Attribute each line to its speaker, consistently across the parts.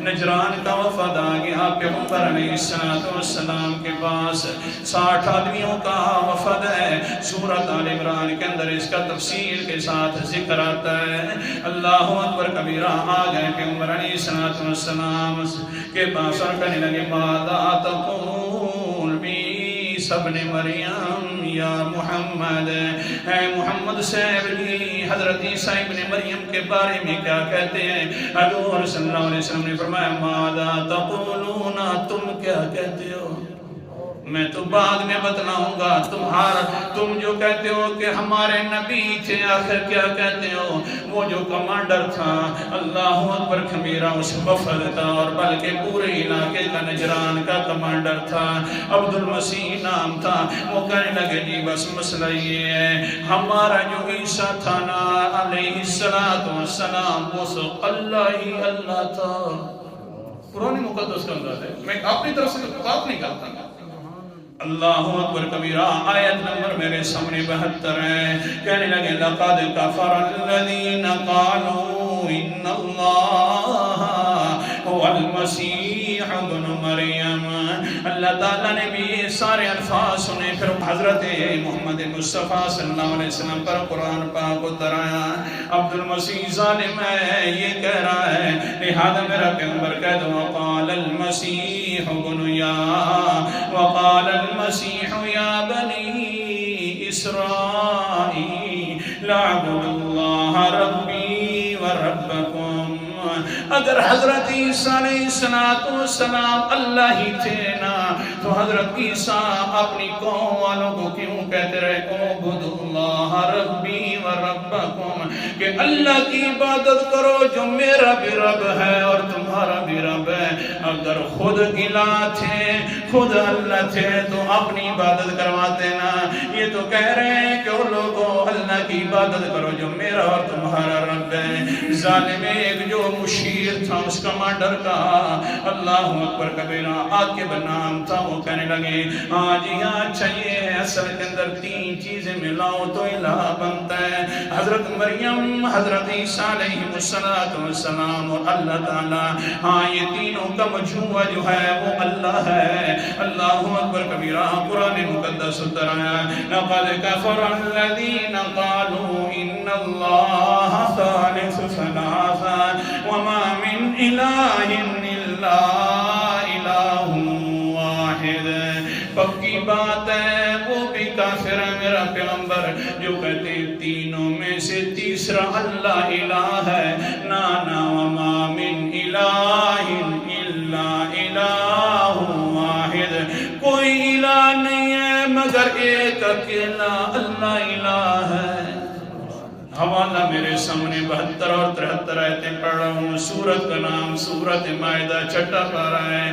Speaker 1: نجران کا وفد آ گیا پیغمبر علیہ السلام کے پاس 60 آدمیوں کا وفد ہے سورۃ آل عمران کے اندر اس کا تفصیل کے ساتھ ذکر آتا ہے اللہ اکبر کبیرہ آ گئے پیغمبر علیہ السلام کے پاس اور کہنے لگے ماذا تقول عیسی ابن مریم یا محمد اے محمد صاحب حضرت عیسیٰ ابن مریم کے بارے میں کیا کہتے ہیں حضور صلی اللہ علیہ وسلم نے فرمایا ماذا تقولون تم کیا کہتے ہو میں تو بعد میں بتلاؤں گا تم جو کہتے ہو کہ ہمارے نبی تھے آخر کیا کہتے ہو وہ جو کمانڈر تھا اللہ اکبر کبیرہ اس وفد تھا اور بلکہ پورے علاقے کا نجران کا کمانڈر تھا عبد المسیح نام تھا وہ کہنے لگے جی بس مسئلہ یہ ہے ہمارا جو عیسیٰ تھا نا علیہ السلام وہ سو اللہ ہی اللہ تھا قرآن مقدس کا انداز ہے میں اپنی طرف سے بات نہیں کرتا اللہ اکبر کبیرہ آیت نمبر میرے سامنے 72 ہے کہنے لگے لقد کفر الذین قالوا ان اللہ هو المسیح ابن مریم اللہ تعالیٰ نے بھی یہ سارے الفاظ سنے پھر حضرت محمد مصطفیٰ صلی اللہ علیہ وسلم پر قرآن پاک اتر آیا عبد المسیح ظالم ہے یہ کہہ رہا ہے لہذا میرا پیغمبر کہہ دو وقال المسیح ابن یا وقال المسیح یا بنی اسرائیل اعبدوا اللہ ربی و ربکم اگر حضرت عیسیٰ علیہ السلام اللہ ہی تھے نا تو حضرت عیسیٰ اپنی قوم والوں کو کیوں کہتے رہے اعبدوا اللہ ربی و ربکم کہ اللہ کی عبادت کرو جو میرا بھی رب ہے اور تمہارا بھی رب ہے اگر خود الہ تھے خود اللہ تھے تو اپنی عبادت کرواتے نا یہ تو کہہ رہے ہیں کہ وہ لوگوں اللہ کی عبادت کرو جو میرا اور تمہارا رب ہے ظالم ایک جو مشیر تھا اس کمانڈر کا اللہ اکبر کبیرہ عاقب نام تھا وہ کہنے لگے ہاں جی ہاں اچھا یہ ہے اصل کے اندر 3 چیزیں ملاؤ تو الہ بنتا ہے حضرت مریم حضرت عیسیٰ علیہ السلام اور اللہ تعالیٰ ہاں یہ تینوں کا مجموعہ جو ہے وہ اللہ ہے اللہ اکبر کبیرہ قرآن مقدس اتر آیا لقد کفر الذین قالوا ان اللہ ثالث ثلاثہ وما من الہ الا الہ واحد پکی بات ہے وہ بھی کافر ہے میرا پیغمبر جو کہتے تینوں میں سے تیسرا اللہ الہ ہے نانا وما من الہ الا الہ واحد کوئی الہ نہیں ہے مگر ایک اکیلا اللہ الہ ہے حوالہ میرے سامنے 72 اور 73 آیتیں پڑھ رہا ہوں سورت کا نام سورت مائدہ چھٹا پارا ہے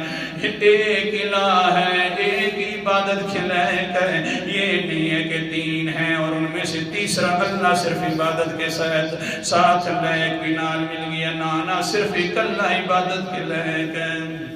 Speaker 1: ایک الہ ہے ایک عبادت کے لائق ہے یہ نہیں ہے کہ 3 ہیں اور ان میں سے تیسرا اللہ صرف عبادت کے ساتھ لائق بھی نال مل گیا نانا صرف ایک اللہ عبادت کے لائق ہے